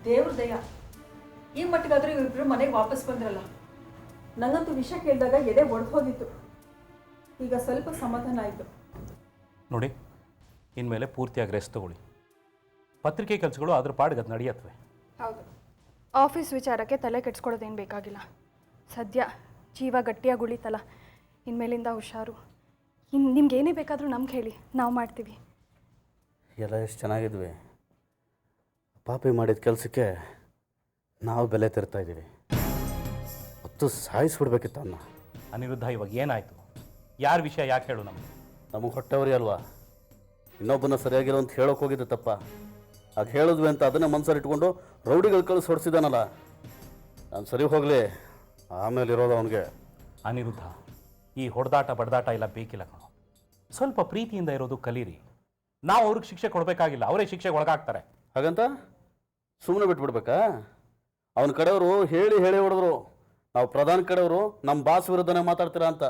ದೇವ್ರ ದಯ ಈ ಮಟ್ಟಿಗಾದ್ರೂ ಇವರಿಬ್ರು ಮನೆಗೆ ವಾಪಸ್ ಬಂದ್ರಲ್ಲ. ನನಗಂತೂ ವಿಷಯ ಕೇಳಿದಾಗ ಎದೆ ಒಡೆದು ಹೋಗಿತ್ತು. ಈಗ ಸ್ವಲ್ಪ ಸಮಾಧಾನ ಆಯಿತು. ನೋಡಿ, ಇನ್ಮೇಲೆ ಪೂರ್ತಿಯಾಗಿ ರೆಸ್ಟ್ ತಗೊಳ್ಳಿ. ಪತ್ರಿಕೆ ಕೆಲಸಗಳು ಅದ್ರ ಪಾಡಿಗೆ ಅದು ನಡೆಯತ್ವೆ. ಹೌದು, ಆಫೀಸ್ ವಿಚಾರಕ್ಕೆ ತಲೆ ಕೆಡ್ಸ್ಕೊಳ್ಳೋದೇನು ಬೇಕಾಗಿಲ್ಲ. ಸದ್ಯ ಜೀವ ಗಟ್ಟಿಯಾಗಿ ಉಳಿತಲ್ಲ, ಇನ್ಮೇಲಿಂದ ಹುಷಾರು. ನಿಮ್ಗೆ ಏನೇ ಬೇಕಾದರೂ ನಮ್ಗೆ ಹೇಳಿ, ನಾವು ಮಾಡ್ತೀವಿ. ಎಲ್ಲ ಎಷ್ಟು ಚೆನ್ನಾಗಿದ್ವಿ. ಪಾಪಿ ಮಾಡಿದ ಕೆಲಸಕ್ಕೆ ನಾವು ಬೆಲೆ ತರ್ತಾಯಿದ್ದೀವಿ. ಹೊತ್ತು ಸಾಯಿಸ್ಬಿಡ್ಬೇಕಿತ್ತು ಅನ್ನ. ಅನಿರುದ್ಧ, ಇವಾಗ ಏನಾಯಿತು? ಯಾರ ವಿಷಯ ಯಾಕೆ ಹೇಳು? ನಮಗೆ ಹೊಟ್ಟೆವರಿ ಅಲ್ವಾ? ಇನ್ನೊಬ್ಬನ ಸರಿಯಾಗಿರೋ ಅಂತ ಹೇಳೋಕೆ ಹೋಗಿದ್ದೆ ತಪ್ಪ. ಆಗ ಹೇಳಿದ್ವಿ ಅಂತ ಅದನ್ನೇ ಮನಸ್ಸಲ್ಲಿ ಇಟ್ಕೊಂಡು ರೌಡಿಗಳು ಕಳಿಸಿ ಹೊಡಿಸಿದಾನಲ್ಲ. ನಾನು ಸರಿ ಹೋಗಲಿ, ಆಮೇಲೆ ಇರೋದು ಅವನಿಗೆ. ಅನಿರುದ್ಧ, ಈ ಹೊಡೆದಾಟ ಬಡದಾಟ ಎಲ್ಲ ಬೇಕಿಲ್ಲ ಕಣೋ. ಸ್ವಲ್ಪ ಪ್ರೀತಿಯಿಂದ ಇರೋದು ಕಲೀರಿ. ನಾವು ಅವ್ರಿಗೆ ಶಿಕ್ಷೆ ಕೊಡಬೇಕಾಗಿಲ್ಲ, ಅವರೇ ಶಿಕ್ಷೆಗೆ ಒಳಗಾಗ್ತಾರೆ. ಹಾಗಂತ ಸುಮ್ಮನೆ ಬಿಟ್ಬಿಡ್ಬೇಕಾ? ಅವನ ಕಡೆಯವರು ಹೇಳಿ ಹೊಡೆದ್ರು. ನಾವು ಪ್ರಧಾನ ಕಡೆಯವರು ನಮ್ಮ ಬಾಸ್ ವಿರುದ್ಧನೇ ಮಾತಾಡ್ತೀರಾ ಅಂತ.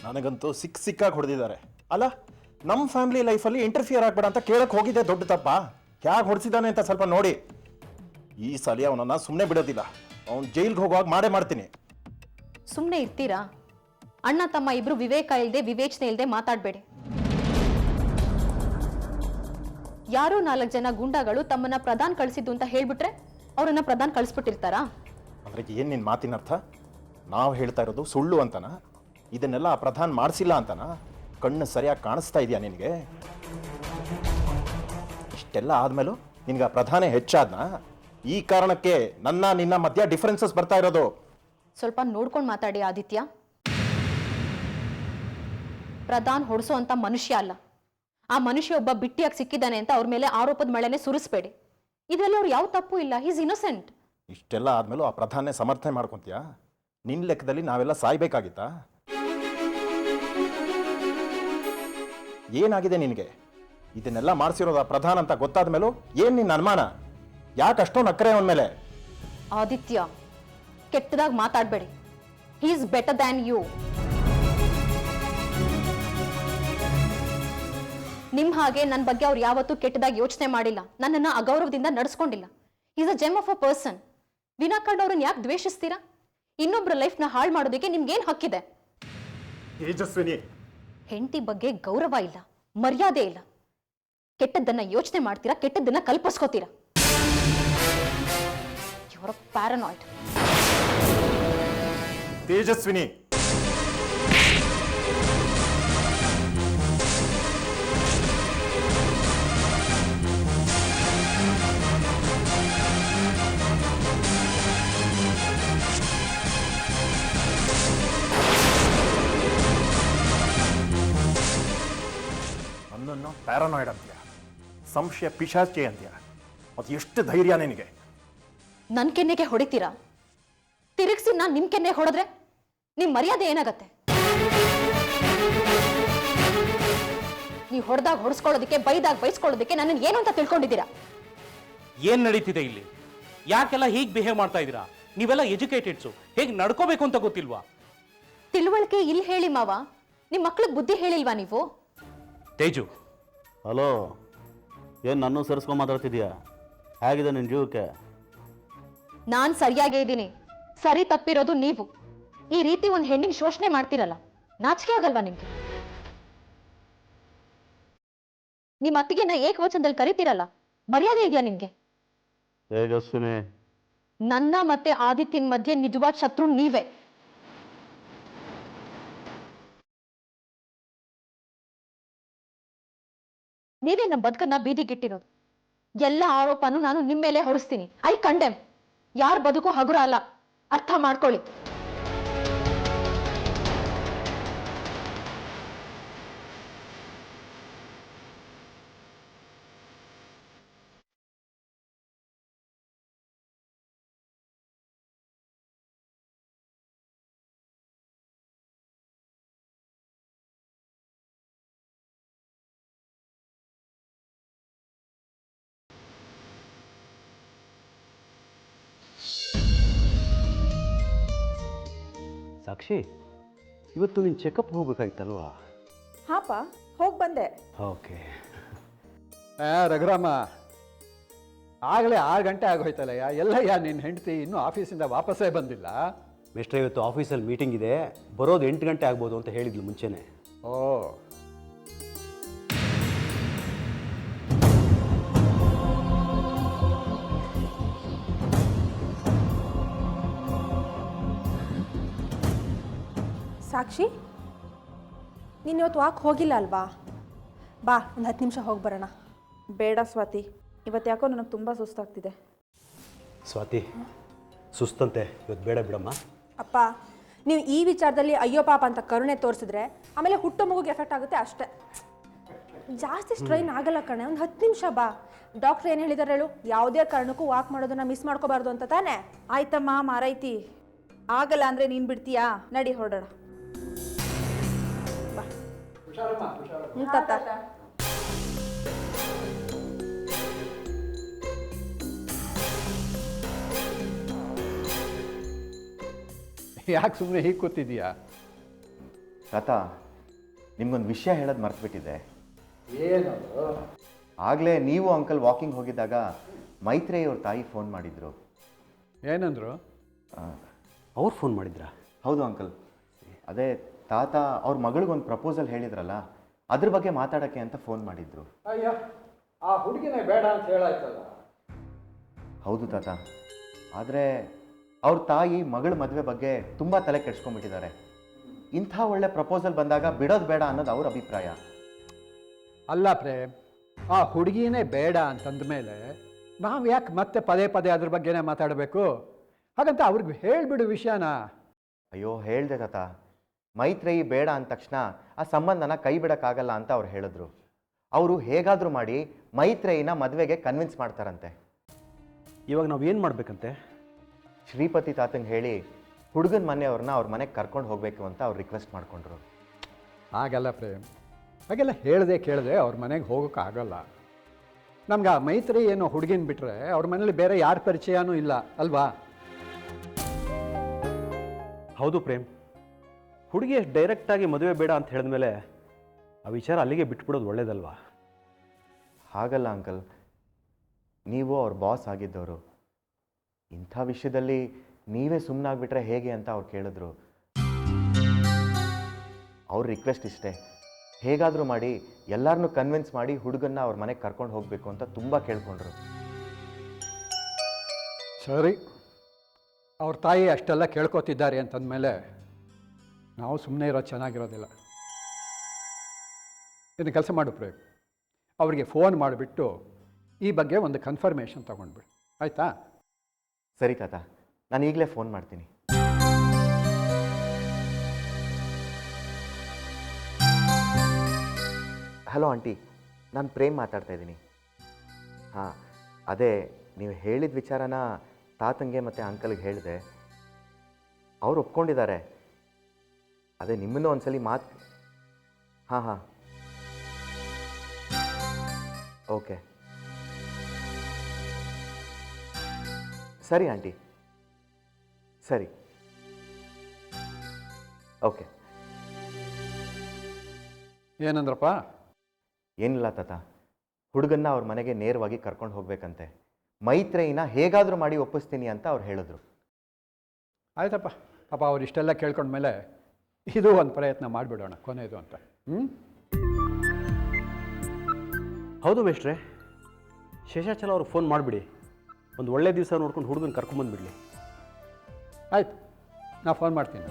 ನನಗಂತೂ ಸಿಕ್ಕಾಗಿ ಹೊಡೆದಿದ್ದಾರೆ. ಅಲ್ಲ, ನಮ್ಮ ಫ್ಯಾಮಿಲಿ ಲೈಫಲ್ಲಿ ಇಂಟರ್ಫಿಯರ್ ಆಗ್ಬೇಡ ಅಂತ ಕೇಳಕ್ಕೆ ಹೋಗಿದ್ದೆ, ದೊಡ್ಡ ತಪ್ಪ. ಹೇಗೆ ಹೊಡೆಸಿದ್ದಾನೆ ಅಂತ ಸ್ವಲ್ಪ ನೋಡಿ. ಈ ಸಲ ಅವನನ್ನು ಸುಮ್ಮನೆ ಬಿಡೋದಿಲ್ಲ. ಅವನು ಜೈಲ್ಗೆ ಹೋಗುವಾಗ ಮಾಡ್ತೀನಿ. ಸುಮ್ಮನೆ ಇರ್ತೀರಾ? ಅಣ್ಣ ತಮ್ಮ ಇಬ್ರು ವಿವೇಕ ಇಲ್ಲದೆ ವಿವೇಚನೆ ಇಲ್ಲದೆ ಮಾತಾಡಬೇಡಿ. ಯಾರೋ 4 ಜನ ಗುಂಡಾಗಳು ತಮ್ಮನ್ನ ಪ್ರಧಾನ್ ಕಳಿಸಿದ್ದು ಅಂತ ಹೇಳ್ಬಿಟ್ರೆ ಅವರನ್ನ ಪ್ರಧಾನ್ ಕಳಿಸ್ಬಿಟ್ಟಿರ್ತಾರಾ? ಅಂದ್ರೆ ಏನ್ ನಿನ್ ಮಾತಿನ ಅರ್ಥ? ನಾವು ಹೇಳ್ತಾ ಇರೋದು ಸುಳ್ಳು ಅಂತನ? ಇದನ್ನೆಲ್ಲ ಆ ಪ್ರಧಾನ್ ಮಾಡಿಸಿಲ್ಲ ಅಂತನ? ಕಣ್ಣು ಸರಿಯಾಗಿ ಕಾಣಿಸ್ತಾ ಇದೆಯಾ ನಿನಗೆ? ಇಷ್ಟೆಲ್ಲ ಆದ್ಮೇಲೂ ನಿನ್ಗೆ ಆ ಪ್ರಧಾನೇ ಹೆಚ್ಚಾದ್ನ? ಈ ಕಾರಣಕ್ಕೆ ನಿನ್ನ ಮಧ್ಯ ಡಿಫರೆನ್ಸಸ್ ಬರ್ತಾ ಇರೋದು. ಸ್ವಲ್ಪ ನೋಡ್ಕೊಂಡು ಮಾತಾಡಿ ಆದಿತ್ಯ. ಪ್ರಧಾನ್ ಹೊಡ್ಸೋ ಅಂತ ಮನುಷ್ಯ ಅಲ್ಲ. ಆ ಮನುಷ್ಯ ಒಬ್ಬ ಬಿಟ್ಟಿಯಾಗಿ ಸಿಕ್ಕಿದ್ದಾನೆ ಅಂತ ಅವ್ರ ಮೇಲೆ ಆರೋಪದ ಮಳೆನೆ ಸುರಿಸ್ಬೇಡಿ. ಇದರಲ್ಲಿ ಅವ್ರು ಯಾವ ತಪ್ಪು ಇಲ್ಲ. Is innocent. ಇಷ್ಟೆಲ್ಲ ಆದ್ಮೇಲೂ ಆ ಪ್ರಧಾನೇ ಸಮರ್ಥನೆ ಮಾಡ್ಕೊಂತೀಯಾ? ನಿನ್ನ ಲೆಕ್ಕದಲ್ಲಿ ನಾವೆಲ್ಲ ಸಾಯ್ಬೇಕಾಗಿತ್ತಾ? ಏನಾಗಿದೆ ನಿನಗೆ? ಇದನ್ನೆಲ್ಲ ಮಾಡಿಸಿರೋದು ಆ ಪ್ರಧಾನ ಅಂತ ಗೊತ್ತಾದ ಮೇಲೂ ಏನ್ ನಿನ್ನ ಅನುಮಾನ? ಯಾಕೆ ಅಷ್ಟೊಂದು ಅಕ್ಕರೆ ಅವನ ಮೇಲೆ? ಆದಿತ್ಯ, ಕೆಟ್ಟದಾಗಿ ಮಾತಾಡಬೇಡಿ. He is better than you. ನಿಮ್ ಹಾಗೆ ನನ್ನ ಬಗ್ಗೆ ಅವ್ರು ಯಾವತ್ತೂ ಕೆಟ್ಟದಾಗಿ ಯೋಚನೆ ಮಾಡಿಲ್ಲ, ನನ್ನನ್ನು ಅಗೌರವದಿಂದ ನಡೆಸ್ಕೊಂಡಿಲ್ಲ. Is a gem of a person. ವಿನಾಕಾರಣ ಅವ್ರನ್ನ ಯಾಕೆ ದ್ವೇಷಿಸ್ತೀರಾ? ಇನ್ನೊಬ್ಬರ ಲೈಫ್ನ ಹಾಳು ಮಾಡೋದಕ್ಕೆ ನಿಮ್ಗೇನು ಹಕ್ಕಿದೆ? ತೇಜಸ್ವಿನಿ, ಹೆಂಡತಿ ಬಗ್ಗೆ ಗೌರವ ಇಲ್ಲ, ಮರ್ಯಾದೆ ಇಲ್ಲ. ಕೆಟ್ಟದ್ದನ್ನ ಯೋಚನೆ ಮಾಡ್ತೀರಾ, ಕೆಟ್ಟದ್ದನ್ನ ಕಲ್ಪಿಸ್ಕೋತೀರಾ. ಯುವರ್ ಅ ಪ್ಯಾರನಾಯ್ಡ್. ತೇಜಸ್ವಿನಿ, ನನ್ನನ್ನು ಪ್ಯಾರನಾಯ್ಡ್ ಅಂತೀಯ, ಸಂಶಯ ಪಿಶಾಚಿ ಅಂತೀಯ. ಅದು ಎಷ್ಟು ಧೈರ್ಯ ನಿನಗೆ? ನನ್ ಕೆನ್ನೆಗೆ ಹೊಡಿತೀರಾ? ತಿರುಗಿಸಿ ನಾನ್ ನಿಮ್ ಕೆನ್ನೆ ಹೊಡೆದ್ರೆ ನಿಮ್ ಮರ್ಯಾದೆ ಏನಾಗತ್ತೆ? ನೀವು ಹೊಡೆದಾಗ ಹೊಡೆಸ್ಕೊಳ್ಳೋದಕ್ಕೆ, ಬೈದಾಗ ಬೈಸ್ಕೊಳ್ಳೋದಕ್ಕೆ ನನ್ನ ಏನು ಅಂತ ತಿಳ್ಕೊಂಡಿದ್ದೀರಾ? ಏನ್ ನಡೀತಿದೆ ಇಲ್ಲಿ? ಯಾಕೆಲ್ಲ ಹೀಗೆ ಬಿಹೇವ್ ಮಾಡ್ತಾ ಇದ್ದೀರಾ? ನೀವೆಲ್ಲ ಎಜುಕೇಟೆಡ್ಸು, ಹೇಗೆ ನಡ್ಕೋಬೇಕು ಅಂತ ಗೊತ್ತಿಲ್ವಾ? ತಿಳುವಳಿಕೆ ಇಲ್ಲಿ ಹೇಳಿ ಮಾವ. ನಿಮ್ ಮಕ್ಳಿಗೆ ಬುದ್ಧಿ ಹೇಳಿಲ್ವಾ ನೀವು? ತೇಜು, ಹಲೋ, ಏನು ನನ್ನೂ ಸೇರಿಸ್ಕೊಂಡು ಮಾತಾಡ್ತಿದ್ಯಾ? ಹೇಗಿದೆ ನಿನ್ನ ಜೀವಕ್ಕೆ? ನಾನ್ ಸರಿಯಾಗೇ ಇದ್ದೀನಿ. ಸರಿ ತಪ್ಪಿರೋದು ನೀವು. ಈ ರೀತಿ ಒಂದು ಹೆಣ್ಣಿಗೆ ಶೋಷಣೆ ಮಾಡ್ತಿರಲ್ಲ, ನಾಚಿಕೆ ಆಗಲ್ವಾ ನಿಮ್ಗೆ? ನಿಮ್ಮ ಅತ್ತಿಗೆನ ಏಕವಚನದಲ್ಲಿ ಕರಿತೀರಲ್ಲ, ಮರ್ಯಾದೆ ಇದೆಯಾ ನಿಮ್ಗೆ? ತೇಜಸ್ವಿನಿ, ನನ್ನ ಮತ್ತೆ ಆದಿತ್ಯನ ಮಧ್ಯೆ ನಿಜವಾದ ಶತ್ರು ನೀವೇ. ನೀವೇ ನಮ್ಮ ಬದುಕನ್ನ ಬೀದಿಗಿಟ್ಟಿರೋದು. ಎಲ್ಲ ಆರೋಪನೂ ನಾನು ನಿಮ್ಮ ಮೇಲೆ ಹೊರಿಸ್ತೀನಿ. I condemn. ಯಾರ ಬದುಕು ಹಗುರ ಅಲ್ಲ, ಅರ್ಥ ಮಾಡ್ಕೊಳ್ಳಿ. ಸಾಕ್ಷಿ, ಇವತ್ತು ನೀನು ಚೆಕಪ್ ಹೋಗ್ಬೇಕಾಯ್ತಲ್ವಾ? ಹಾಪ, ಹೋಗಿ ಬಂದೆ. ಓಕೆ. ರಘುರಾಮ, ಆಗಲೇ 6 ಗಂಟೆ ಆಗೋಯ್ತಲ್ಲಯ್ಯ. ಎಲ್ಲಯ್ಯ ನಿನ್ನ ಹೆಂಡತಿ ಇನ್ನೂ ಆಫೀಸಿಂದ ವಾಪಸ್ಸೇ ಬಂದಿಲ್ಲ? ಮೇಷ್ಟ್ರೆ, ಇವತ್ತು ಆಫೀಸಲ್ಲಿ ಮೀಟಿಂಗ್ ಇದೆ, ಬರೋದು 8 ಗಂಟೆ ಆಗ್ಬೋದು ಅಂತ ಹೇಳಿದ್ಲು ಮುಂಚೆನೇ. ಓ, ಸಾಕ್ಷಿ, ನೀನು ಇವತ್ತು ವಾಕ್ ಹೋಗಿಲ್ಲ ಅಲ್ವಾ? ಬಾ, ಒಂದು 10 ನಿಮಿಷ ಹೋಗಿ ಬರೋಣ. ಬೇಡ ಸ್ವಾತಿ, ಇವತ್ತು ಯಾಕೋ ನನಗೆ ತುಂಬ ಸುಸ್ತಾಗ್ತಿದೆ. ಸ್ವಾತಿ, ಸುಸ್ತಂತೆ, ಇವತ್ತು ಬೇಡ ಬಿಡಮ್ಮ. ಅಪ್ಪ, ನೀವು ಈ ವಿಚಾರದಲ್ಲಿ ಅಯ್ಯೋ ಪಾಪ ಅಂತ ಕರುಣೆ ತೋರಿಸಿದ್ರೆ ಆಮೇಲೆ ಹುಟ್ಟೋ ಮಗುಗೆ ಎಫೆಕ್ಟ್ ಆಗುತ್ತೆ ಅಷ್ಟೇ. ಜಾಸ್ತಿ ಸ್ಟ್ರೈನ್ ಆಗಲ್ಲ ಕಣೆ, ಒಂದು 10 ನಿಮಿಷ ಬಾ. ಡಾಕ್ಟ್ರ್ ಏನು ಹೇಳಿದಾರೆ ಹೇಳು? ಯಾವುದೇ ಕಾರಣಕ್ಕೂ ವಾಕ್ ಮಾಡೋದನ್ನ ಮಿಸ್ ಮಾಡ್ಕೋಬಾರ್ದು ಅಂತ ತಾನೇ? ಆಯ್ತಮ್ಮ, ಮಾರೈತಿ. ಆಗಲ್ಲ ಅಂದರೆ ನೀನು ಬಿಡ್ತೀಯಾ? ನಡಿ ಹೊರಡೋಣ. ತಾತ. ಯಾಕೆ ಸುಮ್ಮನೆ ಹೀಗೆ ಕೂತಿದೀಯಾ? ತಾತ, ನಿಮ್ಗೊಂದು ವಿಷಯ ಹೇಳೋದು ಮರ್ತುಬಿಟ್ಟಿದ್ದೆ. ಏನದು? ಆಗಲೇ ನೀವು ಅಂಕಲ್ ವಾಕಿಂಗ್ ಹೋಗಿದ್ದಾಗ ಮೈತ್ರೇಯಿ ಅವ್ರ ತಾಯಿ ಫೋನ್ ಮಾಡಿದ್ರು. ಏನಂದ್ರು? ಅವ್ರು ಫೋನ್ ಮಾಡಿದ್ರಾ? ಹೌದು ಅಂಕಲ್. ಅದೇ ತಾತ ಅವ್ರ ಮಗಳಿಗೊಂದು ಪ್ರಪೋಸಲ್ ಹೇಳಿದ್ರಲ್ಲ, ಅದ್ರ ಬಗ್ಗೆ ಮಾತಾಡೋಕ್ಕೆ ಅಂತ ಫೋನ್ ಮಾಡಿದ್ರು. ಅಯ್ಯ, ಆ ಹುಡುಗಿನೇ ಬೇಡ ಅಂತ ಹೇಳಾಯ್ತಲ್ಲ. ಹೌದು ತಾತ, ಆದರೆ ಅವ್ರ ತಾಯಿ ಮಗಳ ಮದುವೆ ಬಗ್ಗೆ ತುಂಬ ತಲೆ ಕೆಡ್ಸ್ಕೊಂಡ್ಬಿಟ್ಟಿದ್ದಾರೆ. ಇಂಥ ಒಳ್ಳೆ ಪ್ರಪೋಸಲ್ ಬಂದಾಗ ಬಿಡೋದು ಬೇಡ ಅನ್ನೋದು ಅವ್ರ ಅಭಿಪ್ರಾಯ. ಅಲ್ಲ ಪ್ರೇಮ್, ಆ ಹುಡುಗಿನೇ ಬೇಡ ಅಂತಂದ ಮೇಲೆ ನಾವು ಯಾಕೆ ಮತ್ತೆ ಪದೇ ಪದೇ ಅದ್ರ ಬಗ್ಗೆನೇ ಮಾತಾಡಬೇಕು? ಹಾಗಂತ ಅವ್ರಿಗೆ ಹೇಳಿಬಿಡು ವಿಷಯನ. ಅಯ್ಯೋ, ಹೇಳ್ದೆ ತಾತ. ಮೈತ್ರೇಯಿ ಬೇಡ ಅಂದ ತಕ್ಷಣ ಆ ಸಂಬಂಧನ ಕೈ ಬಿಡೋಕ್ಕಾಗಲ್ಲ ಅಂತ ಅವ್ರು ಹೇಳಿದ್ರು. ಅವರು ಹೇಗಾದರೂ ಮಾಡಿ ಮೈತ್ರೇಯಿನ ಮದುವೆಗೆ ಕನ್ವಿನ್ಸ್ ಮಾಡ್ತಾರಂತೆ. ಇವಾಗ ನಾವು ಏನು ಮಾಡಬೇಕಂತೆ? ಶ್ರೀಪತಿ ತಾತಂಗೆ ಹೇಳಿ ಹುಡುಗನ ಮನೆಯವ್ರನ್ನ ಅವ್ರ ಮನೆಗೆ ಕರ್ಕೊಂಡು ಹೋಗಬೇಕು ಅಂತ ಅವ್ರು ರಿಕ್ವೆಸ್ಟ್ ಮಾಡಿಕೊಂಡ್ರು. ಹಾಗಲ್ಲ ಪ್ರೇಮ್, ಹಾಗೆಲ್ಲ ಹೇಳ್ದೆ ಕೇಳದೆ ಅವ್ರ ಮನೆಗೆ ಹೋಗೋಕ್ಕಾಗಲ್ಲ. ನಮ್ಗೆ ಆ ಮೈತ್ರಿ ಏನೋ ಹುಡುಗಿನ ಬಿಟ್ಟರೆ ಅವ್ರ ಮನೇಲಿ ಬೇರೆ ಯಾರ ಪರಿಚಯನೂ ಇಲ್ಲ ಅಲ್ವಾ? ಹೌದು ಪ್ರೇಮ್, ಹುಡುಗಿ ಅಷ್ಟು ಡೈರೆಕ್ಟಾಗಿ ಮದುವೆ ಬೇಡ ಅಂತ ಹೇಳಿದ್ಮೇಲೆ ಆ ವಿಚಾರ ಅಲ್ಲಿಗೆ ಬಿಟ್ಬಿಡೋದು ಒಳ್ಳೇದಲ್ವಾ? ಹಾಗಲ್ಲ ಅಂಕಲ್, ನೀವು ಅವ್ರ ಬಾಸ್ ಆಗಿದ್ದವರು. ಇಂಥ ವಿಷಯದಲ್ಲಿ ನೀವೇ ಸುಮ್ಮನಾಗ್ಬಿಟ್ರೆ ಹೇಗೆ ಅಂತ ಅವ್ರು ಕೇಳಿದ್ರು. ಅವ್ರ ರಿಕ್ವೆಸ್ಟ್ ಇಷ್ಟೇ, ಹೇಗಾದರೂ ಮಾಡಿ ಎಲ್ಲರನ್ನೂ ಕನ್ವಿನ್ಸ್ ಮಾಡಿ ಹುಡುಗನ್ನ ಅವ್ರ ಮನೆಗೆ ಕರ್ಕೊಂಡು ಹೋಗಬೇಕು ಅಂತ ತುಂಬ ಕೇಳ್ಕೊಂಡ್ರು. ಸರಿ, ಅವ್ರ ತಾಯಿ ಅಷ್ಟೆಲ್ಲ ಕೇಳ್ಕೊತಿದ್ದಾರೆ ಅಂತಂದಮೇಲೆ ನಾವು ಸುಮ್ಮನೆ ಇರೋದು ಚೆನ್ನಾಗಿರೋದಿಲ್ಲ. ಇನ್ನು ಕೆಲಸ ಮಾಡು ಪ್ರೇಮ್, ಅವರಿಗೆ ಫೋನ್ ಮಾಡಿಬಿಟ್ಟು ಈ ಬಗ್ಗೆ ಒಂದು ಕನ್ಫರ್ಮೇಷನ್ ತೊಗೊಂಡ್ಬಿಡು, ಆಯಿತಾ? ಸರಿ ತಾತ, ನಾನು ಈಗಲೇ ಫೋನ್ ಮಾಡ್ತೀನಿ. ಹಲೋ ಆಂಟಿ, ನಾನು ಪ್ರೇಮ್ ಮಾತಾಡ್ತಾ ಇದ್ದೀನಿ. ಹಾಂ, ಅದೇ ನೀವು ಹೇಳಿದ ವಿಚಾರನ ತಾತಂಗೆ ಮತ್ತು ಅಂಕಲ್ಗೆ ಹೇಳಿದೆ. ಅವ್ರು ಒಪ್ಕೊಂಡಿದ್ದಾರೆ. ಅದೇ ನಿಮ್ಮನ್ನೂ ಒಂದ್ಸಲಿ ಹಾಂ ಓಕೆ, ಸರಿ ಆಂಟಿ, ಸರಿ, ಓಕೆ. ಏನಂದ್ರಪ್ಪ? ಏನಿಲ್ಲ ತಾತ, ಹುಡುಗನ್ನ ಅವ್ರ ಮನೆಗೆ ನೇರವಾಗಿ ಕರ್ಕೊಂಡು ಹೋಗ್ಬೇಕಂತೆ. ಮೈತ್ರೇಯಿನ ಹೇಗಾದರೂ ಮಾಡಿ ಒಪ್ಪಿಸ್ತೀನಿ ಅಂತ ಅವ್ರು ಹೇಳಿದ್ರು. ಆಯ್ತಪ್ಪ, ಪಾಪ ಅವ್ರು ಇಷ್ಟೆಲ್ಲ ಕೇಳ್ಕೊಂಡ್ಮೇಲೆ ಇದು ಒಂದು ಪ್ರಯತ್ನ ಮಾಡಿಬಿಡೋಣ ಕೊನೆಯದು ಅಂತ. ಹೌದು ಮೇಷ್ಟ್ರೆ, ಶೇಷಾಚಲ ಅವ್ರಿಗೆ ಫೋನ್ ಮಾಡಿಬಿಡಿ. ಒಂದು ಒಳ್ಳೆ ದಿವಸ ನೋಡ್ಕೊಂಡು ಹುಡುಗನ ಕರ್ಕೊಂಬಂದುಬಿಡಲಿ. ಆಯ್ತು, ನಾ ಫೋನ್ ಮಾಡ್ತೀನಿ.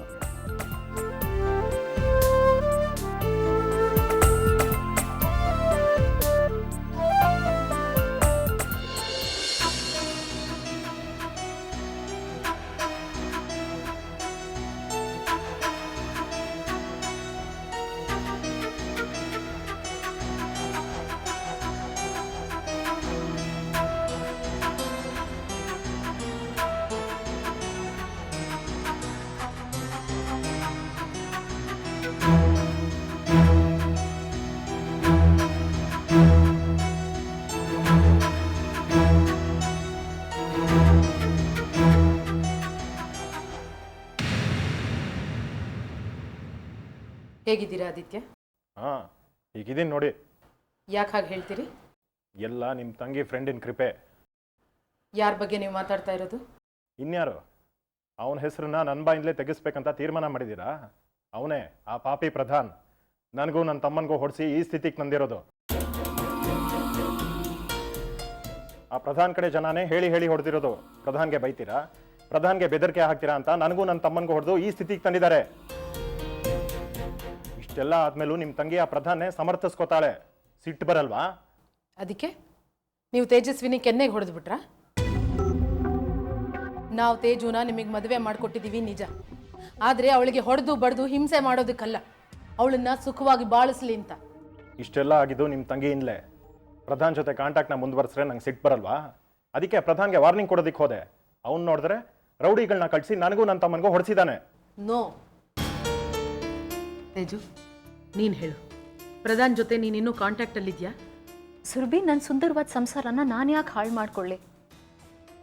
ಹೇಗಿದ್ದೀರಾ ಆದಿತ್ಯ? ಹಾಂ, ಈಗಿದ್ದೀನಿ ನೋಡಿ. ಯಾಕೆ ಹಾಗೆ ಹೇಳ್ತೀರಿ? ಎಲ್ಲ ನಿಮ್ಮ ತಂಗಿ ಫ್ರೆಂಡಿನ ಕೃಪೆ. ಯಾರ ಬಗ್ಗೆ ನೀವು ಮಾತಾಡ್ತಾ ಇರೋದು? ಇನ್ಯಾರು? ಅವನ ಹೆಸರನ್ನ ನನ್ನ ಬಾಯಿಂದಲೇ ತೆಗಿಸ್ಬೇಕಂತ ತೀರ್ಮಾನ ಮಾಡಿದ್ದೀರಾ? ಅವನೇ ಆ ಪಾಪಿ ಪ್ರಧಾನ್ ನನಗೂ ನನ್ನ ತಮ್ಮನಿಗೂ ಹೊಡಿಸಿ ಈ ಸ್ಥಿತಿಗೆ ತಂದಿರೋದು. ಆ ಪ್ರಧಾನ್ ಕಡೆ ಜನಾನೇ ಹೇಳಿ ಹೇಳಿ ಹೊಡೆದಿರೋದು. ಪ್ರಧಾನ್ಗೆ ಬೈತೀರಾ, ಪ್ರಧಾನ್ಗೆ ಬೆದರಿಕೆ ಹಾಕ್ತೀರಾ ಅಂತ ನನಗೂ ನನ್ನ ತಮ್ಮನಿಗೂ ಹೊಡೆದು ಈ ಸ್ಥಿತಿಗೆ ತಂದಿದ್ದಾರೆ. ಇಷ್ಟೆಲ್ಲ ಆದ್ಮೇಲೂ ನಿಮ್ಮ ತಂಗಿ ಆ ಪ್ರಧಾನೇ ಸಮರ್ಥಿಸ್ಕೋತಾಳೆ. ಸಿಟ್ಟು ಬರಲ್ವಾ? ಅದಕ್ಕೆ ನೀವು ತೇಜಸ್ವಿನಿ ಕೆನ್ನೆಗೆ ಹೊಡೆದ್ಬಿಟ್ರಾ? ನಾವು ತೇಜುನ ನಿಮಗೆ ಮದುವೆ ಮಾಡಿಕೊಟ್ಟಿದ್ದೀವಿ ನಿಜ, ಆದರೆ ಅವಳಿಗೆ ಹೊಡೆದು ಬಡ್ದು ಹಿಂಸೆ ಮಾಡೋದಕ್ಕಲ್ಲ, ಅವಳನ್ನ ಸುಖವಾಗಿ ಬಾಳಿಸ್ಲಿ ಅಂತ. ಇಷ್ಟೆಲ್ಲ ಆಗಿದ್ದು ನಿಮ್ಮ ತಂಗಿಯಿಂದಲೇ. ಪ್ರಧಾನ್ ಜೊತೆ ಕಾಂಟ್ಯಾಕ್ಟ್ನ ಮುಂದುವರೆಸ್ರೆ ನಂಗೆ ಸಿಟ್ಟು ಬರಲ್ವಾ? ಅದಕ್ಕೆ ಪ್ರಧಾನ್ಗೆ ವಾರ್ನಿಂಗ್ ಕೊಡೋದಕ್ಕೆ ಹೋದೆ. ಅವ್ನು ನೋಡಿದ್ರೆ ರೌಡಿಗಳನ್ನ ಕಳಿಸಿ ನನಗೂ ನನ್ನ ತಮ್ಮನಿಗೂ ಹೊಡೆಸಿದ್ದಾನೆ. ನೋ ತೇಜು, ನೀನು ಹೇಳು, ಪ್ರಧಾನ್ ಜೊತೆ ನೀನಿನ್ನೂ ಕಾಂಟ್ಯಾಕ್ಟಲ್ಲಿದ್ಯಾ? ಸುರಭಿ, ನನ್ನ ಸುಂದರವಾದ ಸಂಸಾರನ ನಾನು ಯಾಕೆ ಹಾಳು ಮಾಡ್ಕೊಳ್ಳಿ?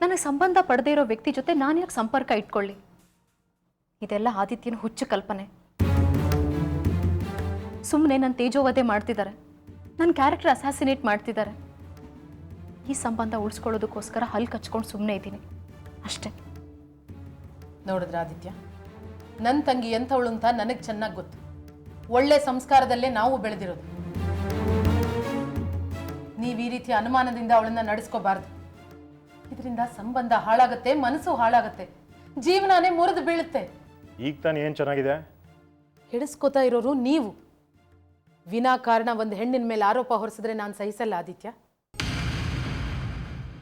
ನನಗೆ ಸಂಬಂಧ ಪಡೆದೇ ಇರೋ ವ್ಯಕ್ತಿ ಜೊತೆ ನಾನು ಯಾಕೆ ಸಂಪರ್ಕ ಇಟ್ಕೊಳ್ಳಿ? ಇದೆಲ್ಲ ಆದಿತ್ಯನ ಹುಚ್ಚು ಕಲ್ಪನೆ. ಸುಮ್ಮನೆ ನನ್ನ ತೇಜೋವಧೆ ಮಾಡ್ತಿದ್ದಾರೆ, ನನ್ನ ಕ್ಯಾರೆಕ್ಟರ್ ಅಸಾಸಿನೇಟ್ ಮಾಡ್ತಿದ್ದಾರೆ. ಈ ಸಂಬಂಧ ಉಳಿಸ್ಕೊಳ್ಳೋದಕ್ಕೋಸ್ಕರ ಹಲ್ಲು ಕಚ್ಕೊಂಡು ಸುಮ್ಮನೆ ಇದ್ದೀನಿ ಅಷ್ಟೇ. ನೋಡಿದ್ರ ಆದಿತ್ಯ, ನನ್ನ ತಂಗಿ ಎಂಥವಳು ಅಂತ ನನಗೆ ಚೆನ್ನಾಗಿ ಗೊತ್ತು. ಒಳ್ಳೆ ಸಂಸ್ಕಾರದಲ್ಲೇ ನಾವು ಬೆಳೆದಿರೋದು. ನೀವು ಈ ರೀತಿಯ ಅನುಮಾನದಿಂದ ಅವಳನ್ನ ನಡೆಸ್ಕೋಬಾರ್ದು. ಇದರಿಂದ ಸಂಬಂಧ ಹಾಳಾಗತ್ತೆ, ಮನಸ್ಸು ಹಾಳಾಗತ್ತೆ, ಜೀವನನೇ ಮುರಿದು ಬೀಳುತ್ತೆ. ಈಗ ತಾನು ಏನು ಚೆನ್ನಾಗಿದೆ? ಹಿಡಿಸ್ಕೋತಾ ಇರೋರು ನೀವು. ವಿನಾಕಾರಣ ಒಂದು ಹೆಣ್ಣಿನ ಮೇಲೆ ಆರೋಪ ಹೊರಿಸಿದ್ರೆ ನಾನು ಸಹಿಸಲ್ಲ ಆದಿತ್ಯ.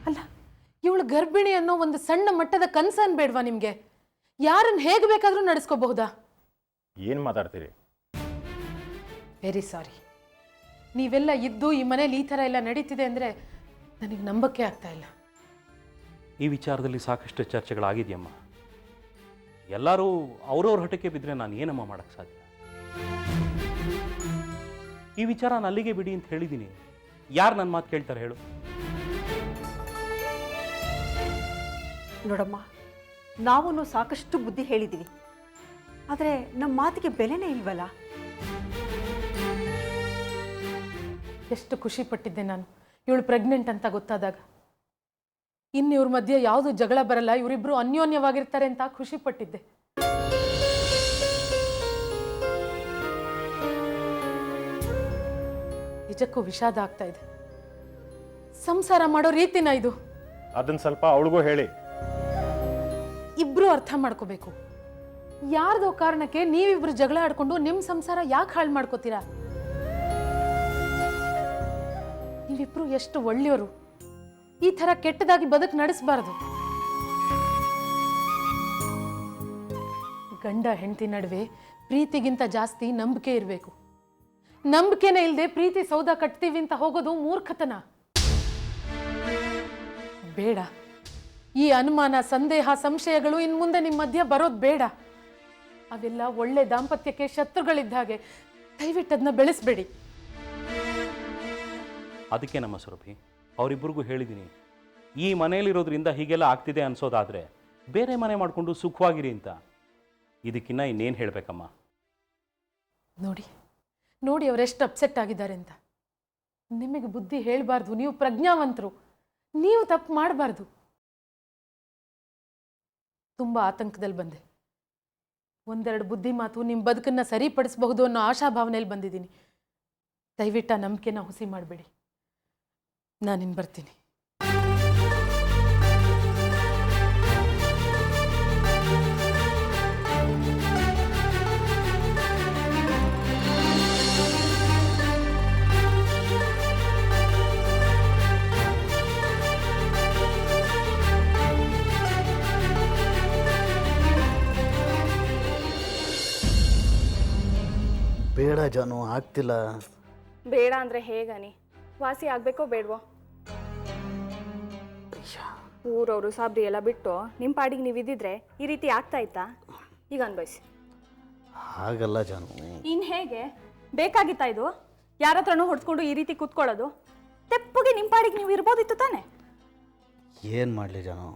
ಅಲ್ಲ, ಇವಳು ಗರ್ಭಿಣಿ ಅನ್ನೋ ಒಂದು ಸಣ್ಣ ಮಟ್ಟದ ಕನ್ಸರ್ನ್ ಬೇಡವಾ ನಿಮಗೆ? ಯಾರನ್ನು ಹೇಗೆ ಬೇಕಾದರೂ ನಡೆಸ್ಕೋಬಹುದಾ? ಏನು ಮಾತಾಡ್ತೀರಿ? Very sorry. ನೀವೆಲ್ಲ ಇದ್ದು ಈ ಮನೇಲಿ ಈ ಥರ ಎಲ್ಲ ನಡೀತಿದೆ ಅಂದರೆ ನನಗೆ ನಂಬಕ್ಕೆ ಆಗ್ತಾ ಇಲ್ಲ. ಈ ವಿಚಾರದಲ್ಲಿ ಸಾಕಷ್ಟು ಚರ್ಚೆಗಳಾಗಿದೆಯಮ್ಮ. ಎಲ್ಲರೂ ಅವ್ರವ್ರ ಹಠಕ್ಕೆ ಬಿದ್ದರೆ ನಾನು ಏನಮ್ಮ ಮಾಡೋಕ್ಕೆ ಸಾಧ್ಯ? ಈ ವಿಚಾರ ನಾನು ಅಲ್ಲಿಗೆ ಬಿಡಿ ಅಂತ ಹೇಳಿದ್ದೀನಿ. ಯಾರು ನನ್ನ ಮಾತು ಕೇಳ್ತಾರೆ ಹೇಳು? ನೋಡಮ್ಮ, ನಾವು ಸಾಕಷ್ಟು ಬುದ್ಧಿ ಹೇಳಿದ್ದೀವಿ, ಆದರೆ ನಮ್ಮ ಮಾತಿಗೆ ಬೆಲೆನೇ ಇಲ್ವಲ್ಲ. ಎಷ್ಟು ಖುಷಿ ಪಟ್ಟಿದ್ದೆ ನಾನು ಇವಳು ಪ್ರೆಗ್ನೆಂಟ್ ಅಂತ ಗೊತ್ತಾದಾಗ. ಇನ್ನು ಇವ್ರ ಮಧ್ಯೆ ಯಾವುದು ಜಗಳ ಬರಲ್ಲ, ಇವರಿಬ್ರು ಅನ್ಯೋನ್ಯವಾಗಿರ್ತಾರೆ ಅಂತ ಖುಷಿ ಪಟ್ಟಿದ್ದೆ. ನಿಜಕ್ಕೂ ವಿಷಾದ ಆಗ್ತಾ ಇದೆ. ಸಂಸಾರ ಮಾಡೋ ರೀತಿನ ಇದು. ಅದನ್ನ ಸ್ವಲ್ಪ ಅವಳಿಗೂ ಹೇಳಿ. ಇಬ್ರು ಅರ್ಥ ಮಾಡ್ಕೋಬೇಕು. ಯಾರ್ದೋ ಕಾರಣಕ್ಕೆ ನೀವಿಬ್ರು ಜಗಳ ಆಡ್ಕೊಂಡು ನಿಮ್ಮ ಸಂಸಾರ ಯಾಕೆ ಹಾಳು ಮಾಡ್ಕೋತೀರಾ? ನೀವಿಬ್ರು ಎಷ್ಟು ಒಳ್ಳೆಯವರು. ಈ ಥರ ಕೆಟ್ಟದಾಗಿ ಬದುಕು ನಡೆಸಬಾರದು. ಗಂಡ ಹೆಂಡತಿ ನಡುವೆ ಪ್ರೀತಿಗಿಂತ ಜಾಸ್ತಿ ನಂಬಿಕೆ ಇರಬೇಕು. ನಂಬಿಕೆನೇ ಇಲ್ಲದೆ ಪ್ರೀತಿ ಸೌಧ ಕಟ್ತೀವಿ ಅಂತ ಹೋಗೋದು ಮೂರ್ಖತನ. ಬೇಡ, ಈ ಅನುಮಾನ, ಸಂದೇಹ, ಸಂಶಯಗಳು ಇನ್ನು ಮುಂದೆ ನಿಮ್ಮ ಮಧ್ಯೆ ಬರೋದು ಬೇಡ. ಅವೆಲ್ಲ ಒಳ್ಳೆ ದಾಂಪತ್ಯಕ್ಕೆ ಶತ್ರುಗಳಿದ್ದ ಹಾಗೆ. ದಯವಿಟ್ಟು ಅದನ್ನ ಬೆಳೆಸಬೇಡಿ. ಅದಕ್ಕೆ ನಮ್ಮ ಸುರಭಿ ಅವರಿಬ್ಬರಿಗೂ ಹೇಳಿದ್ದೀನಿ, ಈ ಮನೆಯಲ್ಲಿರೋದ್ರಿಂದ ಹೀಗೆಲ್ಲ ಆಗ್ತಿದೆ ಅನ್ಸೋದಾದರೆ ಬೇರೆ ಮನೆ ಮಾಡಿಕೊಂಡು ಸುಖವಾಗಿರಿ ಅಂತ. ಇದಕ್ಕಿನ್ನ ಇನ್ನೇನು ಹೇಳಬೇಕಮ್ಮ? ನೋಡಿ ಅವರೆಷ್ಟು ಅಪ್ಸೆಟ್ ಆಗಿದ್ದಾರೆ ಅಂತ. ನಿಮಗೆ ಬುದ್ಧಿ ಹೇಳಬಾರ್ದು. ನೀವು ಪ್ರಜ್ಞಾವಂತರು, ನೀವು ತಪ್ಪು ಮಾಡಬಾರ್ದು. ತುಂಬ ಆತಂಕದಲ್ಲಿ ಬಂದೆ. ಒಂದೆರಡು ಬುದ್ಧಿ ಮಾತು ನಿಮ್ಮ ಬದುಕನ್ನು ಸರಿಪಡಿಸಬಹುದು ಅನ್ನೋ ಆಶಾಭಾವನೆಯಲ್ಲಿ ಬಂದಿದ್ದೀನಿ. ದಯವಿಟ್ಟು ಆ ನಂಬಿಕೆನ ಹುಸಿ ಮಾಡಬೇಡಿ. ನಾನಿನ್ನು ಬರ್ತೀನಿ. ಬೇಡ ಜಾನು, ಆಗ್ತಿಲ್ಲ. ಬೇಡ ಅಂದರೆ ಹೇಗನಿ? ವಾಸಿ ಆಗಬೇಕೋ ಬೇಡವೋ? ಊರವರು ಸಾಬ್ರಿ ಎಲ್ಲ ಬಿಟ್ಟು ನಿಮ್ಮ ಪಾಡಿಗೆ ನೀವು ಇದ್ದಿದ್ರೆ ಈ ರೀತಿ ಆಗ್ತಾ ಇತ್ತಾ? ಈಗ ಅನ್ಭವಿಸಿ. ಹಾಗಲ್ಲ ಜಾನು. ಇನ್ನು ಹೇಗೆ ಬೇಕಾಗಿತ್ತಾ ಇದು? ಯಾರ ಹತ್ರನೂ ಹೊಡ್ಸ್ಕೊಂಡು ಈ ರೀತಿ ಕೂತ್ಕೊಳ್ಳೋದು? ತೆಪ್ಪಗೆ ನಿಮ್ಮ ಪಾಡಿಗೆ ನೀವು ಇರ್ಬೋದಿತ್ತು ತಾನೆ? ಏನು ಮಾಡಲಿ ಜಾನು,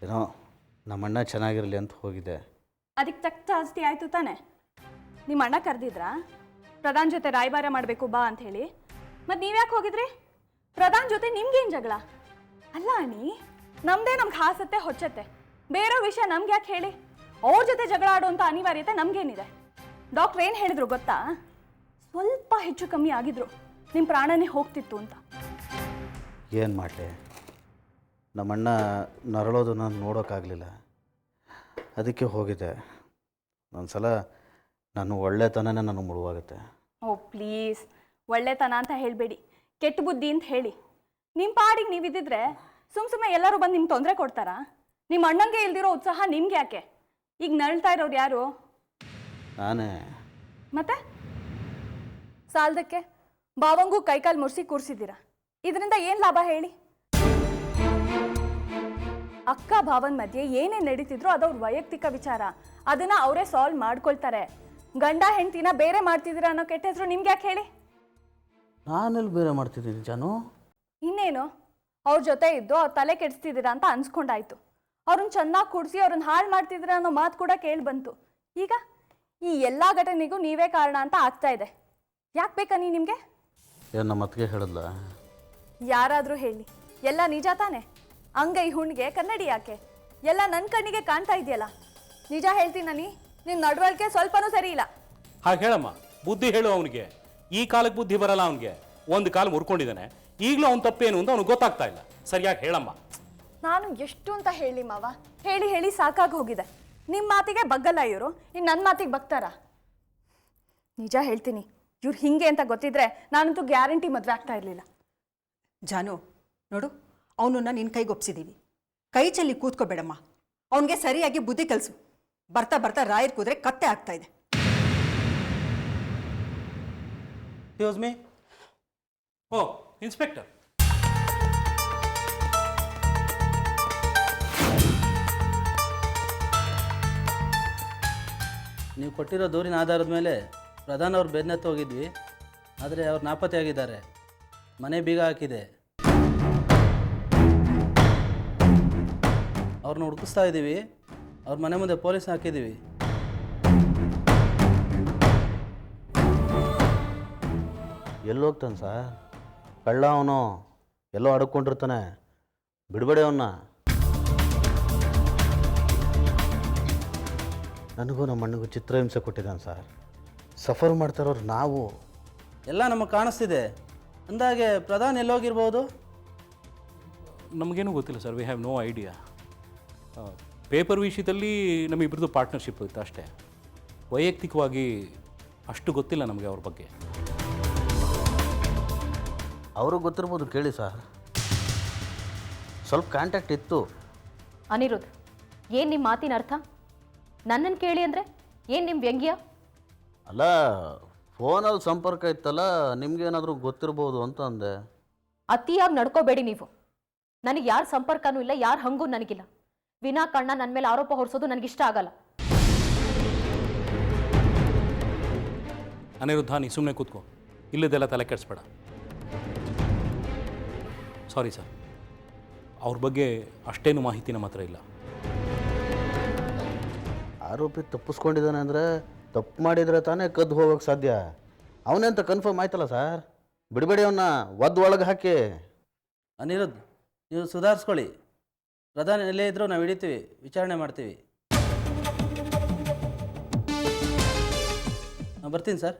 ಏನೋ ನಮ್ಮಣ್ಣ ಚೆನ್ನಾಗಿರಲಿ ಅಂತ ಹೋಗಿದ್ದೆ. ಅದಕ್ಕೆ ತಕ್ಕ ಜಾಸ್ತಿ ಆಯಿತು ತಾನೆ? ನಿಮ್ಮ ಅಣ್ಣ ಕರೆದಿದ್ರಾ ಪ್ರಧಾನ್ ಜೊತೆ ರಾಯಭಾರ ಮಾಡಬೇಕು ಬಾ ಅಂತ ಹೇಳಿ? ಮತ್ತು ನೀವ್ಯಾಕೆ ಹೋಗಿದ್ರಿ? ಪ್ರಧಾನ್ ಜೊತೆ ನಿಮ್ಗೇನು ಜಗಳ? ಅಲ್ಲ ಅನಿ, ನಮ್ಮದೇ ನಮ್ಗೆ ಹಾಸತ್ತೆ ಹೊಚ್ಚತ್ತೆ, ಬೇರೆ ವಿಷಯ ನಮ್ಗೆ ಯಾಕೆ ಹೇಳಿ? ಅವ್ರ ಜೊತೆ ಜಗಳ ಆಡುವಂಥ ಅನಿವಾರ್ಯತೆ ನಮಗೇನಿದೆ? ಡಾಕ್ಟ್ರ್ ಏನು ಹೇಳಿದ್ರು ಗೊತ್ತಾ? ಸ್ವಲ್ಪ ಹೆಚ್ಚು ಕಮ್ಮಿ ಆಗಿದ್ರು ನಿಮ್ಮ ಪ್ರಾಣನೇ ಹೋಗ್ತಿತ್ತು ಅಂತ. ಏನು ಮಾಡಲಿ, ನಮ್ಮಣ್ಣ ನರಳೋದು ನಾನು ನೋಡೋಕ್ಕಾಗಲಿಲ್ಲ, ಅದಕ್ಕೆ ಹೋಗಿದ್ದೆ. ಒಂದ್ಸಲ ನಾನು ಒಳ್ಳೆತನನೇ ನನಗೆ ಮುಳುವಾಗುತ್ತೆ. ಓ ಪ್ಲೀಸ್, ಒಳ್ಳೆತನ ಅಂತ ಹೇಳಬೇಡಿ, ಕೆಟ್ಟ ಬುದ್ಧಿ ಅಂತ ಹೇಳಿ. ನಿಮ್ಮ ಪಾಡಿಗೆ ನೀವಿದ್ದಿದ್ರೆ ಸುಮ್ಮನೆ ಎಲ್ಲರೂ ಬಂದು ನಿಮ್ಗೆ ತೊಂದರೆ ಕೊಡ್ತಾರಾ? ನಿಮ್ಮ ಅಣ್ಣಂಗೆ ಇಲ್ದಿರೋ ಉತ್ಸಾಹ ನಿಮ್ಗೆ ಯಾಕೆ? ಈಗ ನಳ್ತಾ ಇರೋರು ಯಾರು? ನಾನೇ. ಮತ್ತೆ ಸಾಲದಕ್ಕೆ ಬಾವಂಗೂ ಕೈಕಾಲು ಮುರಿಸಿ ಕೂರಿಸಿದ್ದೀರಾ, ಇದರಿಂದ ಏನು ಲಾಭ ಹೇಳಿ? ಅಕ್ಕ ಭಾವನ ಮಧ್ಯೆ ಏನೇ ನಡೀತಿದ್ರು ಅದವ್ರ ವೈಯಕ್ತಿಕ ವಿಚಾರ, ಅದನ್ನ ಅವರೇ ಸಾಲ್ವ್ ಮಾಡ್ಕೊಳ್ತಾರೆ. ಗಂಡ ಹೆಂಡ್ತಿನ ಬೇರೆ ಮಾಡ್ತಿದ್ದೀರಾ ಅನ್ನೋ ಕೆಟ್ಟ ಹೆಸರು ನಿಮ್ಗೆ ಯಾಕೆ ಹೇಳಿ? ನಾನೆಲ್ಲಿ ಬೇರೆ ಮಾಡ್ತಿದ್ದೀನಿ ಜಾನು? ಇನ್ನೇನು, ಅವ್ರ ಜೊತೆ ಇದ್ದು ಅವ್ರ ತಲೆ ಕೆಡಿಸ್ತಿದ್ದೀರಾ ಅಂತ ಅನ್ಸ್ಕೊಂಡಾಯ್ತು. ಅವ್ರನ್ನ ಚೆನ್ನಾಗಿ ಕೂಡಿಸಿ ಅವ್ರನ್ನ ಹಾಳು ಮಾಡ್ತಿದ್ದೀರಾ ಅನ್ನೋ ಮಾತು ಕೂಡ ಕೇಳಿ ಬಂತು. ಈಗ ಈ ಎಲ್ಲ ಘಟನೆಗೂ ನೀವೇ ಕಾರಣ ಅಂತ ಆಗ್ತಾ ಇದೆ. ಯಾಕೆ ಬೇಕನ್ನಿ ನಿಮಗೆ? ಏನು ನಮ್ಮ ಅತ್ತಿಗೆ ಹೇಳಿದ್ಲ? ಯಾರಾದರೂ ಹೇಳಿ, ಎಲ್ಲ ನಿಜ ತಾನೆ? ಅಂಗೈ ಹುಣ್ಣಿಗೆ ಕನ್ನಡಿ ಯಾಕೆ? ಎಲ್ಲ ನನ್ನ ಕಣ್ಣಿಗೆ ಕಾಣ್ತಾ ಇದೆಯಲ್ಲ. ನಿಜ ಹೇಳ್ತೀನನಿ, ನಿಮ್ಮ ನಡವಳಿಕೆ ಸ್ವಲ್ಪನೂ ಸರಿ ಇಲ್ಲ. ಹಾಗೆ ಹೇಳಮ್ಮ, ಬುದ್ಧಿ ಹೇಳು ಅವನಿಗೆ. ಈ ಕಾಲಕ್ಕೆ ಬುದ್ಧಿ ಬರಲ್ಲ ಅವನಿಗೆ. ಒಂದು ಕಾಲ ಮುರ್ಕೊಂಡಿದ್ದಾನೆ, ಈಗಲೂ ಅವ್ನು ತಪ್ಪೇನು ಅಂತ ಅವ್ನಿಗೆ ಗೊತ್ತಾಗ್ತಾ ಇಲ್ಲ. ಸರಿಯಾಗಿ ಹೇಳಮ್ಮ. ನಾನು ಎಷ್ಟು ಅಂತ ಹೇಳಿ ಮಾವ, ಹೇಳಿ ಹೇಳಿ ಸಾಕಾಗಿ ಹೋಗಿದೆ. ನಿಮ್ಮ ಮಾತಿಗೆ ಬಗ್ಗಲ್ಲ ಇವರು, ಇನ್ನು ನನ್ನ ಮಾತಿಗೆ ಬಗ್ತಾರಾ? ನಿಜ ಹೇಳ್ತೀನಿ, ಇವ್ರು ಹಿಂಗೆ ಅಂತ ಗೊತ್ತಿದ್ರೆ ನಾನಂತೂ ಗ್ಯಾರಂಟಿ ಮದುವೆ ಆಗ್ತಾ ಇರಲಿಲ್ಲ. ಜಾನು ನೋಡು, ಅವನನ್ನ ನಿನ್ನ ಕೈಗೆ ಒಪ್ಸಿದ್ದೀವಿ. ಕೈ ಚೆಲ್ಲಿ ಕೂತ್ಕೋಬೇಡಮ್ಮ, ಅವನಿಗೆ ಸರಿಯಾಗಿ ಬುದ್ಧಿ ಕಲಿಸು. ಬರ್ತಾ ಬರ್ತಾ ರಾಯರ್ ಕೂದ್ರೆ ಕತ್ತೆ ಆಗ್ತಾ ಇದೆ. Excuse me. Oh inspector. ನೀವು ಕೊಟ್ಟಿರೋ ದೂರಿನ ಆಧಾರದ ಮೇಲೆ ಪ್ರಧಾನ್ ಅವ್ರು ಬೆನ್ನತ್ತು ಹೋಗಿದ್ವಿ, ಆದರೆ ಅವ್ರು ನಾಪತ್ತೆ ಆಗಿದ್ದಾರೆ. ಮನೆ ಬೀಗ ಹಾಕಿದೆ. ಅವ್ರನ್ನ ಹುಡುಕಿಸ್ತಾ ಇದ್ದೀವಿ. ಅವ್ರ ಮನೆ ಮುಂದೆ ಪೊಲೀಸ್ ಹಾಕಿದ್ದೀವಿ. ಎಲ್ಲೋಗ್ತಾನೆ ಸರ್? ಕಳ್ಳ ಅವನು, ಎಲ್ಲೋ ಅಡ್ಕೊಂಡಿರ್ತಾನೆ. ಬಿಡಬೇಡಿ ಅವನ್ನ. ನನಗೂ ನಮ್ಮ ಅಣ್ಣಗೂ ಚಿತ್ರಹಿಂಸೆ ಕೊಟ್ಟಿದ್ದಾನೆ ಸರ್. ಸಫರ್ ಮಾಡ್ತಾರೋರು ನಾವು. ಎಲ್ಲ ನಮಗೆ ಕಾಣಿಸ್ತಿದೆ. ಅಂದಾಗೆ ಪ್ರಧಾನ್ ಎಲ್ಲೋಗಿರ್ಬೋದು? ನಮಗೇನು ಗೊತ್ತಿಲ್ಲ sir, we have no idea. Paper ವಿಷಯದಲ್ಲಿ ನಮ್ಮಿಬ್ಬರದು ಪಾರ್ಟ್ನರ್ಶಿಪ್ ಇತ್ತು ಅಷ್ಟೇ. ವೈಯಕ್ತಿಕವಾಗಿ ಅಷ್ಟು ಗೊತ್ತಿಲ್ಲ ನಮಗೆ ಅವ್ರ ಬಗ್ಗೆ. ಅವ್ರಿಗೆ ಗೊತ್ತಿರ್ಬೋದು, ಕೇಳಿ ಸರ್. ಸ್ವಲ್ಪ ಕಾಂಟ್ಯಾಕ್ಟ್ ಇತ್ತು. ಅನಿರುದ್ಧ್, ಏನು ನಿಮ್ಮ ಮಾತಿನ ಅರ್ಥ? ನನ್ನನ್ನು ಕೇಳಿ ಅಂದರೆ ಏನು ನಿಮ್ಮ ವ್ಯಂಗ್ಯ? ಅಲ್ಲ, ಫೋನಲ್ಲಿ ಸಂಪರ್ಕ ಇತ್ತಲ್ಲ, ನಿಮ್ಗೇನಾದರೂ ಗೊತ್ತಿರ್ಬೋದು ಅಂತ ಅಂದೆ. ಅತಿಯಾಗಿ ನಡ್ಕೋಬೇಡಿ ನೀವು. ನನಗೆ ಯಾರ ಸಂಪರ್ಕನೂ ಇಲ್ಲ, ಯಾರ ಹಂಗೂ ನನಗಿಲ್ಲ. ವಿನಾಕಾರಣ ನನ್ನ ಮೇಲೆ ಆರೋಪ ಹೊರಿಸೋದು ನನಗಿಷ್ಟ ಆಗಲ್ಲ. ಅನಿರುದ್ಧ, ನೀ ಸುಮ್ಮನೆ ಕೂತ್ಕೋ, ಇಲ್ಲದೆಲ್ಲ ತಲೆ ಕೆಡಿಸ್ಬೇಡ. ಸಾರಿ ಸರ್, ಅವ್ರ ಬಗ್ಗೆ ಅಷ್ಟೇನು ಮಾಹಿತಿ ನಮ್ಮ ಹತ್ರ ಇಲ್ಲ. ಆರೋಪಿ ತಪ್ಪಿಸ್ಕೊಂಡಿದ್ದಾನೆ ಅಂದರೆ ತಪ್ಪು ಮಾಡಿದರೆ ತಾನೇ ಕದ್ದು ಹೋಗೋಕ್ಕೆ ಸಾಧ್ಯ. ಅವನೇ ಅಂತ ಕನ್ಫರ್ಮ್ ಆಯ್ತಲ್ಲ ಸರ್. ಬಿಡಬೇಡಿ ಅವನ್ನ, ಒಳಗೆ ಹಾಕಿ. ಅನಿರುದ್ಧ್, ನೀವು ಸುಧಾರಿಸ್ಕೊಳ್ಳಿ. ಪ್ರಧಾನ ಎಲ್ಲೇ ಇದ್ದರೂ ನಾವು ಹಿಡಿತೀವಿ, ವಿಚಾರಣೆ ಮಾಡ್ತೀವಿ. ನಾನು ಬರ್ತೀನಿ ಸರ್.